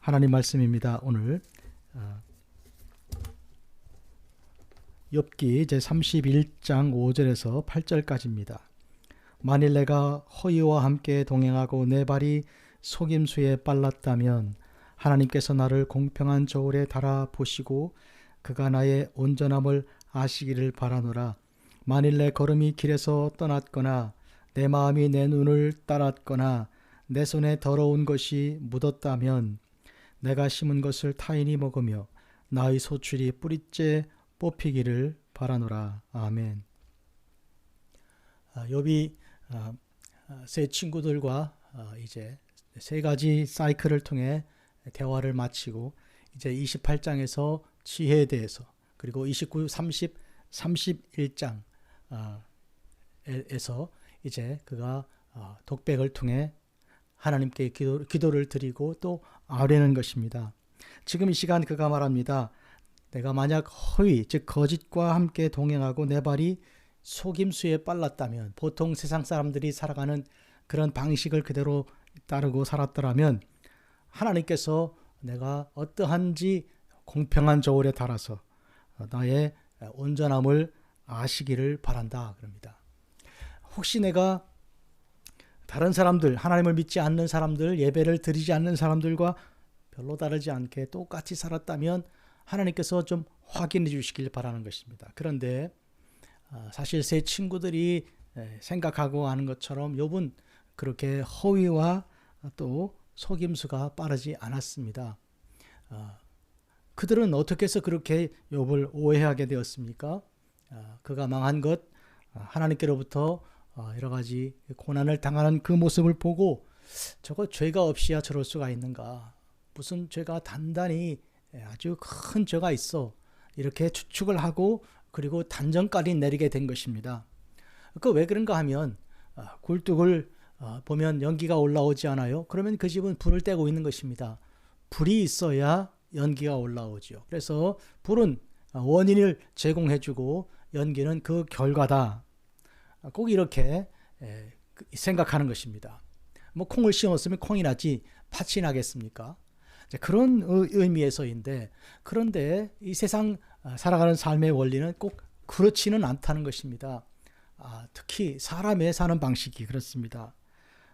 하나님 말씀입니다. 오늘 욥기 제31장 5절에서 8절까지입니다. 만일 내가 허위와 함께 동행하고 내 발이 속임수에 빨랐다면 하나님께서 나를 공평한 저울에 달아 보시고 그가 나의 온전함을 아시기를 바라노라. 만일 내 걸음이 길에서 떠났거나 내 마음이 내 눈을 따랐거나 내 손에 더러운 것이 묻었다면 내가 심은 것을 타인이 먹으며 나의 소출이 뿌리째 뽑히기를 바라노라. 아멘. 욥이 세 친구들과 이제 세 가지 사이클을 통해 대화를 마치고 이제 28장에서 지혜에 대해서 그리고 29, 30, 31장에서 이제 그가 독백을 통해 하나님께 기도를 드리고 또 아뢰는 것입니다. 지금 이 시간 그가 말합니다. 내가 만약 허위, 즉 거짓과 함께 동행하고 내 발이 속임수에 빨랐다면, 보통 세상 사람들이 살아가는 그런 방식을 그대로 따르고 살았더라면 하나님께서 내가 어떠한지 공평한 저울에 달아서 나의 온전함을 아시기를 바란다 그럽니다. 혹시 내가 다른 사람들, 하나님을 믿지 않는 사람들, 예배를 드리지 않는 사람들과 별로 다르지 않게 똑같이 살았다면 하나님께서 좀 확인해 주시길 바라는 것입니다. 그런데 사실 세 친구들이 생각하고 하는 것처럼 욥은 그렇게 허위와 또 속임수가 빠르지 않았습니다. 그들은 어떻게 해서 그렇게 욥을 오해하게 되었습니까? 그가 망한 것, 하나님께로부터 여러 가지 고난을 당하는 그 모습을 보고 저거 죄가 없이야 저럴 수가 있는가? 무슨 죄가 단단히 아주 큰 죄가 있어. 이렇게 추측을 하고 그리고 단정까지 내리게 된 것입니다. 그 왜 그런가 하면 굴뚝을 보면 연기가 올라오지 않아요? 그러면 그 집은 불을 떼고 있는 것입니다. 불이 있어야 연기가 올라오죠. 그래서 불은 원인을 제공해주고 연기는 그 결과다. 꼭 이렇게 생각하는 것입니다. 뭐 콩을 심었으면 콩이 나지 팥이 나겠습니까? 그런 의미에서인데, 그런데 이 세상 살아가는 삶의 원리는 꼭 그렇지는 않다는 것입니다. 특히 사람의 사는 방식이 그렇습니다.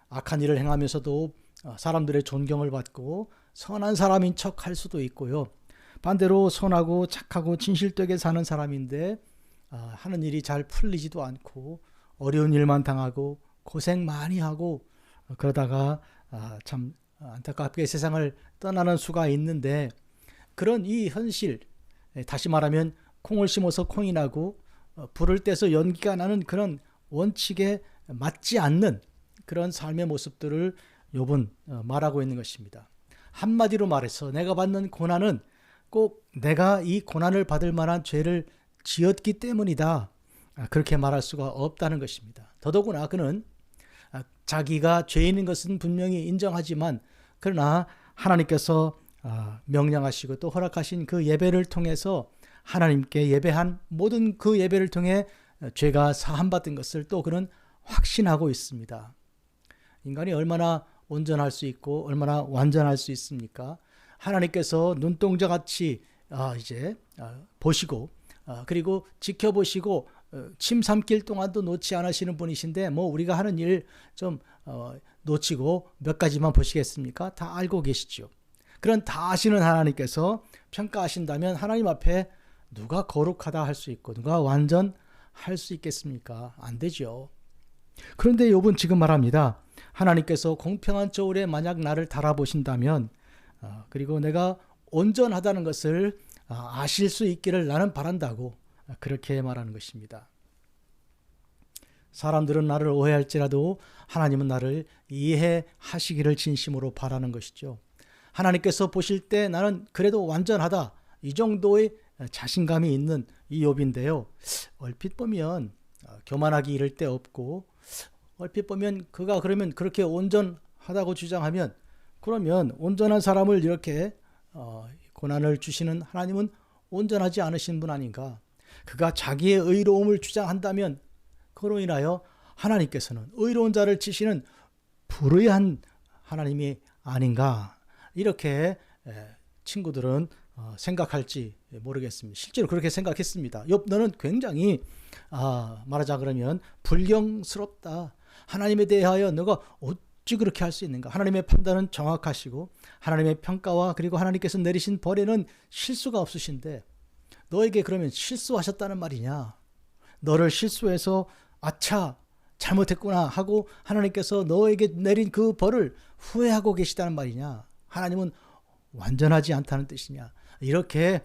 악한 일을 행하면서도 사람들의 존경을 받고 선한 사람인 척 할 수도 있고요. 반대로 선하고 착하고 진실되게 사는 사람인데 하는 일이 잘 풀리지도 않고 어려운 일만 당하고 고생 많이 하고 그러다가 참 안타깝게 세상을 떠나는 수가 있는데, 그런 이 현실, 다시 말하면 콩을 심어서 콩이 나고 불을 떼서 연기가 나는 그런 원칙에 맞지 않는 그런 삶의 모습들을 욥은 말하고 있는 것입니다. 한마디로 말해서 내가 받는 고난은 꼭 내가 이 고난을 받을 만한 죄를 지었기 때문이다. 그렇게 말할 수가 없다는 것입니다. 더더구나 그는 자기가 죄인인 것은 분명히 인정하지만 그러나 하나님께서 명령하시고 또 허락하신 그 예배를 통해서 하나님께 예배한 모든 그 예배를 통해 죄가 사함받은 것을 또 그는 확신하고 있습니다. 인간이 얼마나 온전할 수 있고 얼마나 완전할 수 있습니까? 하나님께서 눈동자같이 이제 보시고 그리고 지켜보시고 침 삼킬 동안도 놓지 않으시는 분이신데 뭐 우리가 하는 일 좀 놓치고 몇 가지만 보시겠습니까? 다 알고 계시죠. 그런 다 아시는 하나님께서 평가하신다면 하나님 앞에 누가 거룩하다 할 수 있고 누가 완전할 수 있겠습니까? 안 되죠. 그런데 욥은 지금 말합니다. 하나님께서 공평한 저울에 만약 나를 달아보신다면 그리고 내가 온전하다는 것을 아실 수 있기를 나는 바란다고 그렇게 말하는 것입니다. 사람들은 나를 오해할지라도 하나님은 나를 이해하시기를 진심으로 바라는 것이죠. 하나님께서 보실 때 나는 그래도 완전하다, 이 정도의 자신감이 있는 이 욥인데요. 얼핏 보면 교만하기 이를 데 없고, 얼핏 보면 그가 그러면 그렇게 온전하다고 주장하면 그러면 온전한 사람을 이렇게 고난을 주시는 하나님은 온전하지 않으신 분 아닌가? 그가 자기의 의로움을 주장한다면 그로 인하여 하나님께서는 의로운 자를 치시는 불의한 하나님이 아닌가? 이렇게 친구들은 생각할지 모르겠습니다. 실제로 그렇게 생각했습니다. 욥 너는 굉장히 말하자 그러면 불경스럽다. 하나님에 대하여 너가 어찌 그렇게 할 수 있는가? 하나님의 판단은 정확하시고 하나님의 평가와 그리고 하나님께서 내리신 벌에는 실수가 없으신데 너에게 그러면 실수하셨다는 말이냐? 너를 실수해서 아차 잘못했구나 하고 하나님께서 너에게 내린 그 벌을 후회하고 계시다는 말이냐? 하나님은 완전하지 않다는 뜻이냐? 이렇게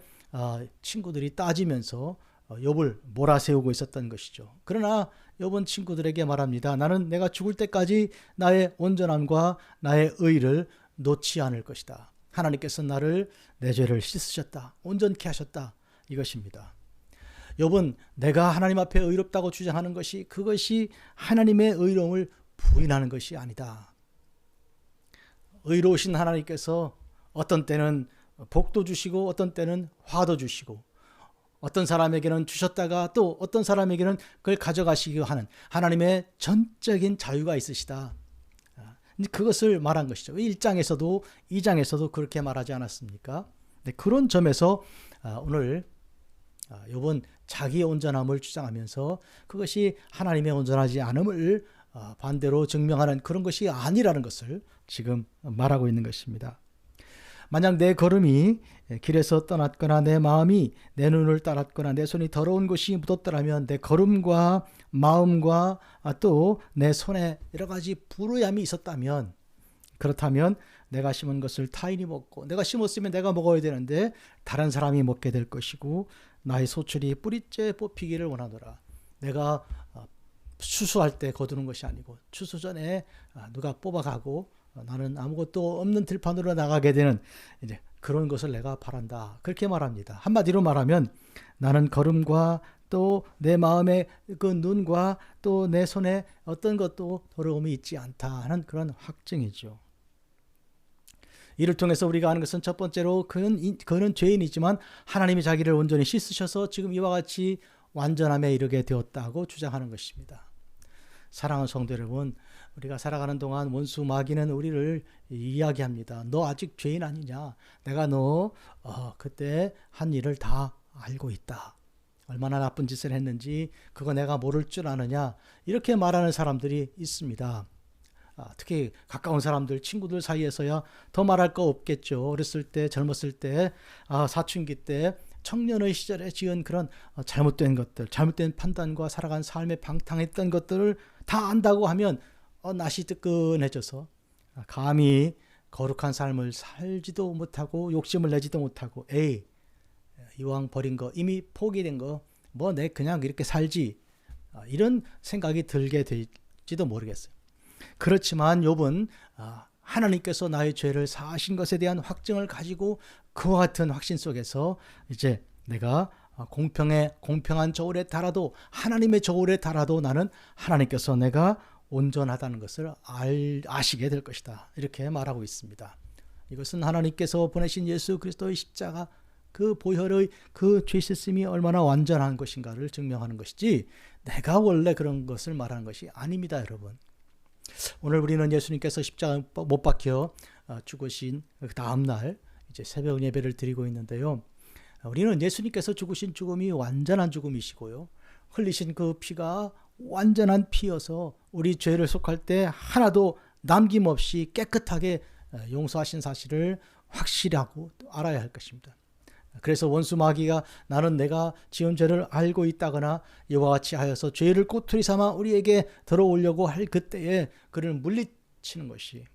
친구들이 따지면서 욥을 몰아세우고 있었던 것이죠. 그러나 욥은 친구들에게 말합니다. 나는 내가 죽을 때까지 나의 온전함과 나의 의를 놓지 않을 것이다. 하나님께서 나를 내 죄를 씻으셨다. 온전케 하셨다. 이것입니다. 욥은 내가 하나님 앞에 의롭다고 주장하는 것이 그것이 하나님의 의로움을 부인하는 것이 아니다. 의로우신 하나님께서 어떤 때는 복도 주시고 어떤 때는 화도 주시고 어떤 사람에게는 주셨다가 또 어떤 사람에게는 그걸 가져가시기도 하는 하나님의 전적인 자유가 있으시다. 그것을 말한 것이죠. 1장에서도 2장에서도 그렇게 말하지 않았습니까? 네, 그런 점에서 오늘 욥은 자기의 온전함을 주장하면서 그것이 하나님의 온전하지 않음을 반대로 증명하는 그런 것이 아니라는 것을 지금 말하고 있는 것입니다. 만약 내 걸음이 길에서 떠났거나 내 마음이 내 눈을 따랐거나 내 손이 더러운 곳이 묻었더라면 내 걸음과 마음과 또 내 손에 여러 가지 불의함이 있었다면 그렇다면 내가 심은 것을 타인이 먹고 내가 심었으면 내가 먹어야 되는데 다른 사람이 먹게 될 것이고 나의 소출이 뿌리째 뽑히기를 원하노라. 내가 추수할 때 거두는 것이 아니고 추수 전에 누가 뽑아가고 나는 아무것도 없는 들판으로 나가게 되는 이제 그런 것을 내가 바란다. 그렇게 말합니다. 한마디로 말하면 나는 걸음과 또 내 마음의 그 눈과 또 내 손에 어떤 것도 더러움이 있지 않다 하는 그런 확증이죠. 이를 통해서 우리가 아는 것은 첫 번째로 그는 죄인이지만 하나님이 자기를 온전히 씻으셔서 지금 이와 같이 완전함에 이르게 되었다고 주장하는 것입니다. 사랑하는 성도 여러분, 우리가 살아가는 동안 원수 마귀는 우리를 이야기합니다. 너 아직 죄인 아니냐? 내가 너 그때 한 일을 다 알고 있다. 얼마나 나쁜 짓을 했는지 그거 내가 모를 줄 아느냐? 이렇게 말하는 사람들이 있습니다. 특히 가까운 사람들, 친구들 사이에서야 더 말할 거 없겠죠. 어렸을 때, 젊었을 때, 사춘기 때, 청년의 시절에 지은 그런 잘못된 것들, 잘못된 판단과 살아간 삶에 방탕했던 것들을 다 안다고 하면 낯이 뜨끈해져서 감히 거룩한 삶을 살지도 못하고 욕심을 내지도 못하고 이왕 버린 거 이미 포기된 거 뭐 내 그냥 이렇게 살지 이런 생각이 들게 될지도 모르겠어요. 그렇지만 욥은 하나님께서 나의 죄를 사하신 것에 대한 확증을 가지고 그와 같은 확신 속에서 이제 내가 공평한 저울에 달아도 하나님의 저울에 달아도 나는 하나님께서 내가 온전하다는 것을 아시게 될 것이다. 이렇게 말하고 있습니다. 이것은 하나님께서 보내신 예수 그리스도의 십자가 그 보혈의 그 죄 씻음이 얼마나 완전한 것인가를 증명하는 것이지 내가 원래 그런 것을 말하는 것이 아닙니다, 여러분. 오늘 우리는 예수님께서 십자가 못 박혀 죽으신 그 다음 날 이제 새벽 예배를 드리고 있는데요. 우리는 예수님께서 죽으신 죽음이 완전한 죽음이시고요. 흘리신 그 피가 완전한 피여서 우리 죄를 속할 때 하나도 남김없이 깨끗하게 용서하신 사실을 확실하고 알아야 할 것입니다. 그래서 원수 마귀가 나는 내가 지은 죄를 알고 있다거나 이와 같이 하여서 죄를 꼬투리 삼아 우리에게 들어오려고 할 그때에 그를 물리치는 것이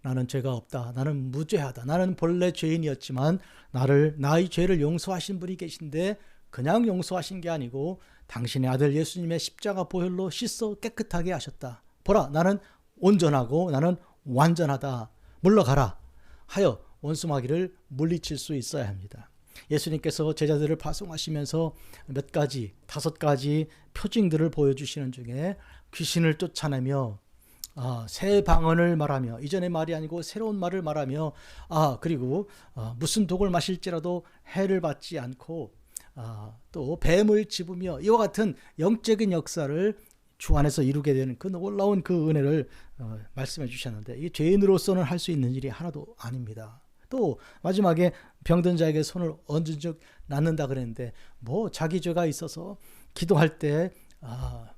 나는 죄가 없다. 나는 무죄하다. 나는 본래 죄인이었지만 나의 죄를 용서하신 분이 계신데 그냥 용서하신 게 아니고 당신의 아들 예수님의 십자가 보혈로 씻어 깨끗하게 하셨다. 보라, 나는 온전하고 나는 완전하다. 물러가라 하여 원수 마귀를 물리칠 수 있어야 합니다. 예수님께서 제자들을 파송하시면서 다섯 가지 표징들을 보여주시는 중에 귀신을 쫓아내며 새 방언을 말하며 이전의 말이 아니고 새로운 말을 말하며 그리고 무슨 독을 마실지라도 해를 받지 않고 또 뱀을 집으며 이와 같은 영적인 역사를 주 안에서 이루게 되는 그 놀라운 그 은혜를 말씀해 주셨는데, 이 죄인으로서는 할 수 있는 일이 하나도 아닙니다. 또 마지막에 병든 자에게 손을 얹은 적 낫는다 그랬는데, 뭐 자기 죄가 있어서 기도할 때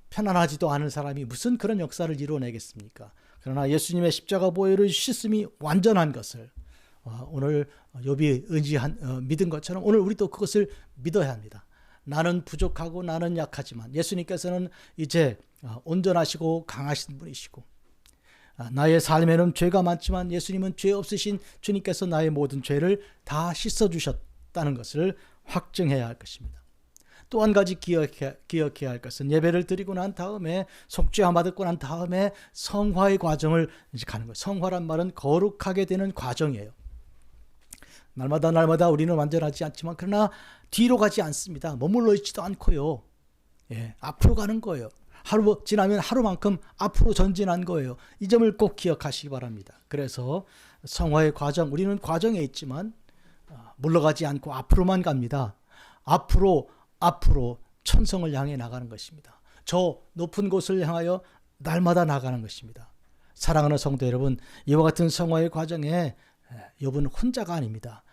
편안하지도 않은 사람이 무슨 그런 역사를 이루어내겠습니까? 그러나 예수님의 십자가 보혈의 씻음이 완전한 것을 오늘 욥이 믿은 것처럼 오늘 우리도 그것을 믿어야 합니다. 나는 부족하고 나는 약하지만 예수님께서는 이제 온전하시고 강하신 분이시고, 나의 삶에는 죄가 많지만 예수님은 죄 없으신 주님께서 나의 모든 죄를 다 씻어주셨다는 것을 확증해야 할 것입니다. 또 한 가지 기억해야 할 것은, 예배를 드리고 난 다음에, 속죄함 받고 난 다음에 성화의 과정을 이제 가는 거예요. 성화란 말은 거룩하게 되는 과정이에요. 날마다 우리는 완전하지 않지만, 그러나 뒤로 가지 않습니다. 머물러 있지도 않고요. 앞으로 가는 거예요. 하루 지나면 하루만큼 앞으로 전진한 거예요. 이 점을 꼭 기억하시기 바랍니다. 그래서 성화의 과정, 우리는 과정에 있지만 물러가지 않고 앞으로만 갑니다. 앞으로 천성을 향해 나가는 것입니다. 저 높은 곳을 향하여 날마다 나가는 것입니다. 사랑하는 성도 여러분, 이와 같은 성화의 과정에 욥은 혼자가 아닙니다.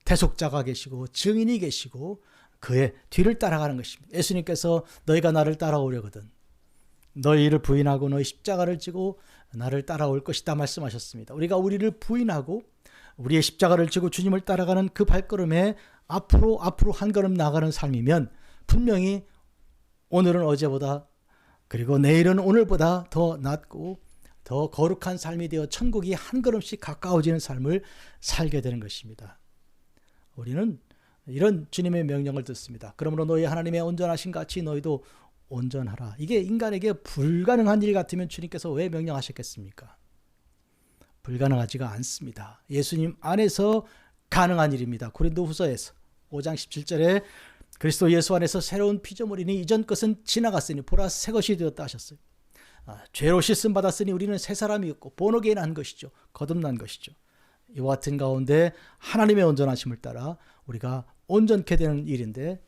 대속자가 계시고 증인이 계시고 그의 뒤를 따라가는 것입니다. 예수님께서 너희가 나를 따라오려거든 너희를 부인하고 너희 십자가를 지고 나를 따라올 것이다 말씀하셨습니다. 우리가 우리를 부인하고 우리의 십자가를 지고 주님을 따라가는 그 발걸음에 앞으로 한 걸음 나가는 삶이면, 분명히 오늘은 어제보다, 그리고 내일은 오늘보다 더 낫고 더 거룩한 삶이 되어 천국이 한 걸음씩 가까워지는 삶을 살게 되는 것입니다. 우리는 이런 주님의 명령을 듣습니다. 그러므로 너희 하나님의 온전하신 같이 너희도 온전하라. 이게 인간에게 불가능한 일 같으면 주님께서 왜 명령하셨겠습니까? 불가능하지가 않습니다. 예수님 안에서 가능한 일입니다. 고린도후서에서 5장 17절에 그리스도 예수 안에서 새로운 피조물이니 이전 것은 지나갔으니 보라 새 것이 되었다 하셨어요. 죄로 씻음 받았으니 우리는 새 사람이었고 본어게인 한 것이죠. 거듭난 것이죠. 이와 같은 가운데 하나님의 온전하심을 따라 우리가 온전케 되는 일인데,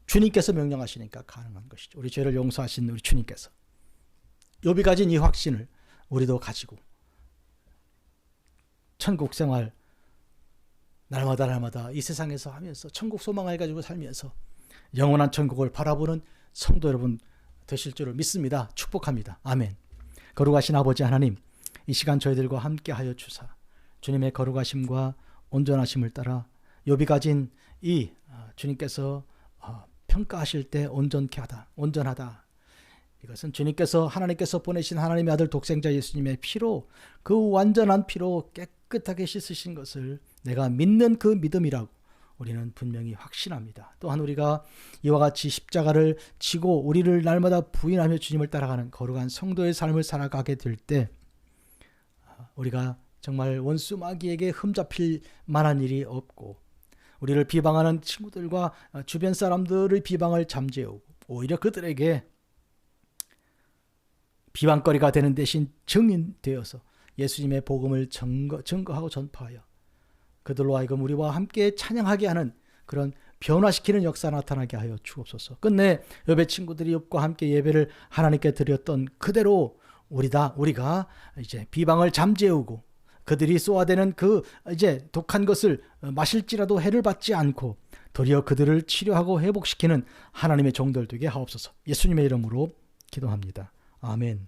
주님께서 명령하시니까 가능한 것이죠. 우리 죄를 용서하신 우리 주님께서. 욥이 가진 이 확신을 우리도 가지고 천국 생활 날마다 이 세상에서 하면서 천국 소망을 가지고 살면서 영원한 천국을 바라보는 성도 여러분 되실 줄을 믿습니다. 축복합니다. 아멘. 거룩하신 아버지 하나님, 이 시간 저희들과 함께 하여 주사 주님의 거룩하심과 온전하심을 따라 욥이 가진 이 주님께서 평가하실 때 온전하다. 이것은 주님께서, 하나님께서 보내신 하나님의 아들 독생자 예수님의 피로, 그 완전한 피로 깨끗하게 씻으신 것을 내가 믿는 그 믿음이라고 우리는 분명히 확신합니다. 또한 우리가 이와 같이 십자가를 지고 우리를 날마다 부인하며 주님을 따라가는 거룩한 성도의 삶을 살아가게 될 때, 우리가 정말 원수 마귀에게 흠잡힐 만한 일이 없고, 우리를 비방하는 친구들과 주변 사람들의 비방을 잠재우고 오히려 그들에게 비방거리가 되는 대신 증인되어서 예수님의 복음을 증거하고 전파하여 그들로 하여금 우리와 함께 찬양하게 하는 그런 변화시키는 역사 나타나게 하여 주옵소서. 끝내 욥의 친구들이 욥과 함께 예배를 하나님께 드렸던 그대로 우리가 이제 비방을 잠재우고 그들이 쏘아대는 그 이제 독한 것을 마실지라도 해를 받지 않고 도리어 그들을 치료하고 회복시키는 하나님의 종들 되게 하옵소서. 예수님의 이름으로 기도합니다. 아멘.